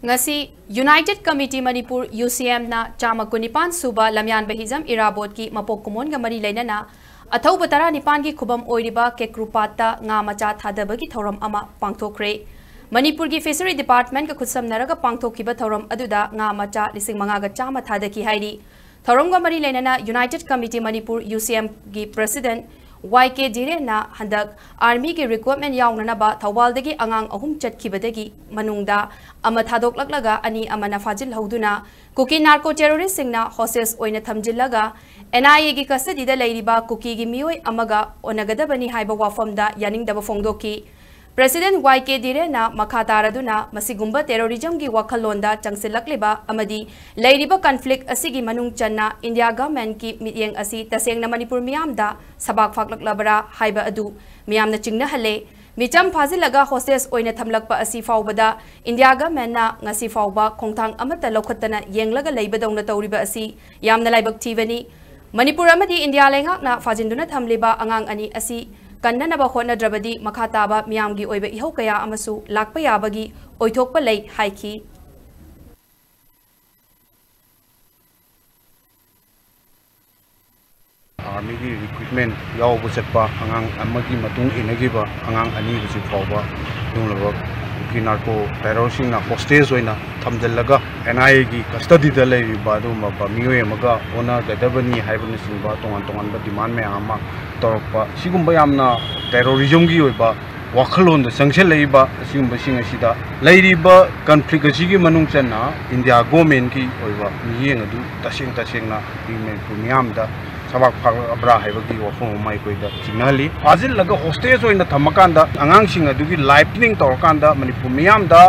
ngasi United Committee Manipur UCM na chama kunipan suba Lamyanba Hijam Irabot ki Mapok Kumon ga mari lainana athau batara nipan gi khubam oiriba kekrupata nga macha thadabagi thauram ama pangthokre Manipur gi Fishery Department ka khutsamnaraga pangthokiba thauram aduda nga macha lising manga ga chama thadaki hairi thauram ga mari lainana United Committee Manipur UCM gi President YK Dire na handak Army ki recruitment yawnana ba thawaldagi angang ahum chatkibadagi manungda ama thadok laklaga ani amana fajil hauduna kuki narco terrorist singna hostage oina thamjillaga NIA gi custody da leiriba kuki gi mioi amaga onagadabani haiba wafamda yaningdaba fongdoki President YK Dire na makataraduna masigumba terrorism gi wakhalonda changsilakliba amadi leiriba conflict asigi manung channa India government ki mityeng asi tasengna Manipur miyamda sabak faklaklabara haiba adu miyamna chingna hale micham phazilaga hostage oina thamlakpa asi fawbada India government na ngasi fawba khongthang amata lokhatana yenglaga leibadongna tawriba asi yamna laibak thivani Manipur amadi India lengak na fajinduna thamliba angang ani asi Kanna ba hona drabadi makhataba miyamgi oiba ihau kaya amasu lakpa yabagi oithokpa lei haiki Army gi recruitment yaw bu setpa angang amagi matung inagiba angang ani bu fawba dunglaba ki narco terrorism na hostage oina thamjallaga NIA gi custody da lei ba du ma ba miyoy amaga ona gadabani haibun singba tongan ba demand me ama torpa sigumba yamna terrorism gi oiba wakhalon da sangsel leiba sigumba singa sida leiriba conflict asigi manung channa India government ki oiba miyeng adu taseng na men premium da sabak abra haibagi wafum mai koida signali fazil laga hostage oina thamakanda angang sing adugi lightning torkanda Manipur miyam da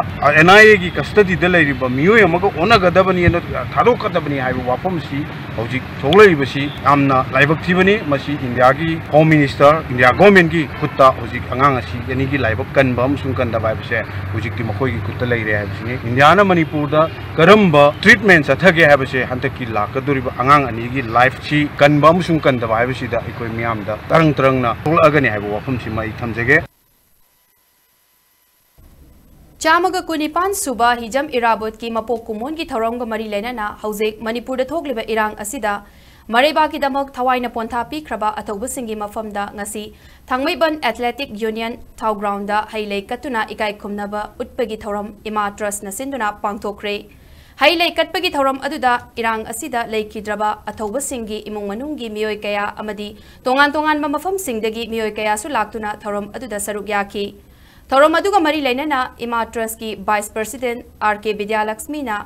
NIA gi custody da leiriba miyoy amaga onagadabani eno thadokadabani haibu wafum si hojik thoglaiba si amna laibak thibani masi India gi home minister India government gi khutta hojik angang asi yani gi laibak kanba amsung kanda bai bse hojik ti makoi gi khutta leire haibsini India na Manipur da karamba treatment sathage haibse hantaki lakaduriba angang ani gi life si kanba amsung kanda bai bse da ikoi miyam da tarang na thogagani haibu wafum si mai thamjege Chamaga kunipan Suba Hijam Irabot ki Mapok Kumon ki Thouram ga mari lainana haujek Manipur da thogliba irang asida mareba ki damak thawaina pontha pikraba athoba singi mafamda ngasi Thangmaiban Athletic Union Thau ground da hailei katuna ikai khumnaba utpagi Thouram Ima Trust na sinduna pangthokre hailei katpagi Thouram aduda irang asida leikidraba athoba singi imung manunggi miyoy kaya amadi tongan mafam singdagi miyoy kaya su laktuna Thouram aduda saruk yaki Thouram aduga mari lainana Ima Trust ki Vice President RK Vidyalakshmi na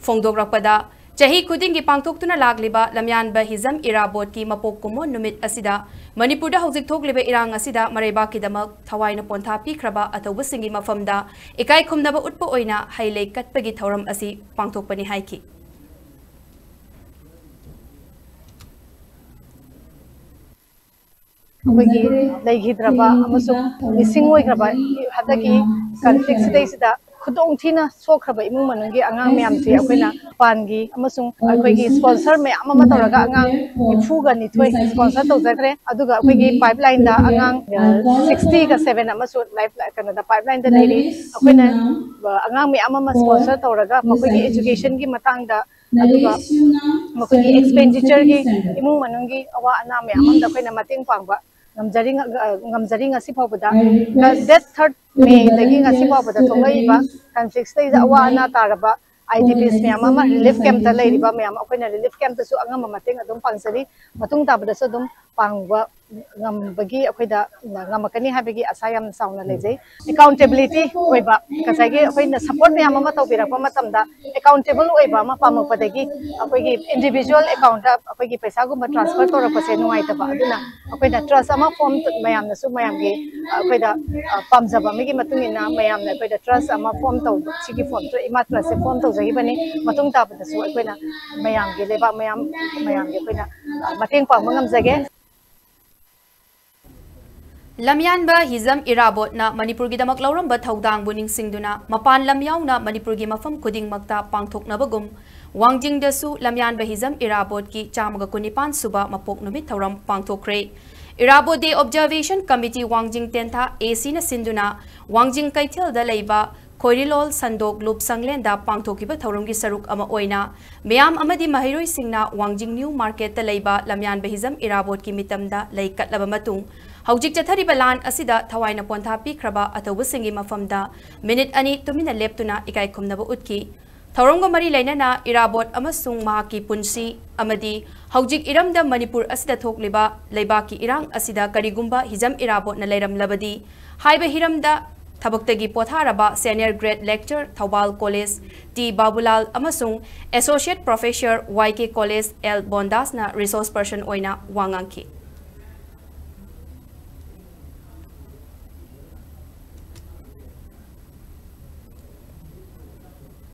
fongdokrakpada chahi khuding gi pangthoktuna lagliba Lamyanba Hijam Irabot ki Mapok Kumon numit asida Manipur da hojik thogliba irang asida mareba ki damak thawaina pontha pikraba athoba singi mafamda ikai khumnaba utpa oina hailei katpagi Thouram asi pangthokpani haiki Wagi leigidraba amasung misingoi graba hadaki conflict sida khudong thina sokhraba imung manungi angang myam thi akoina pangi amasung akoigi sponsor me ama tawraga angang ifuga ni thoi sponsor tawjagre aduga akoigi pipeline da angang 60 ka 7 amasu life kana da pipeline da leiri akoina angang me ama sponsor tawraga makoigi education gi matang da aduga makoigi expenditure gi imung manungi awa ana me amam da koina mating pangba ngamjari ngasi phawbada that 3rd May lagi ngasi phawbada thongai ba conflict stage awa ana taraba IDPs me ama relief camp ta leiriba me ama koina relief camp ta su angam mating adum pangsari matung tabada su dum pangwa ngambagi akoida ngamakani habagi asayam sauna lejai accountability oiba kasagi akoina support me ama tawbirakpa matamda accountable oiba ma pamakpadagi akoigi individual account da akoigi paisa gumba transfer torapase nuai taba aduna akoida trust ama form mayamna su mayamgi akoida pamjaba migi matungina mayamna akoida trust ama form taw sigi form to Ima trust form tawjagi bani matung tabada su akoina mayamgi leba mayamgi akoina mating pangma ngamjage Lamyanba Hijam Irabot na Manipur gi damak lauramba thaudang buning singduna mapan lam yauna Manipur gi mafam khuding makta pangthoknabagum wangjing dasu Lamyanba Hijam Irabot ki chamaga kunipan Suba Mapok numit Thouram pangthokre Irabot Day Observation Committee wangjing tentha AC na sinduna wangjing kaithel da leiba Khoirilol Sandok Lup Sanglenda Pangthokkiba Thouramgi Saruk ama oina Meyam amadi Mahiroi Singna Wangjing New Market ta leiba Lamyanba Hijam Irabot ki mitamda lei katlaba matung Haujik chathariba lan asida thawaina pontha pikraba athoba singi mafamda minute ani tumina leptuna ikai khumnaba utki Thouramga mari lainana Irabot amasung mahaki punsi amadi haujik iramda Manipur asida thokliba leibaki irang asida karigumba Hijam Irabot na leiram labadi haiba hiramda Thabaktagi potharaba senior grade lecturer Thobal College T Babulal amasung associate professor YK College L Bondas na resource person oina wangangki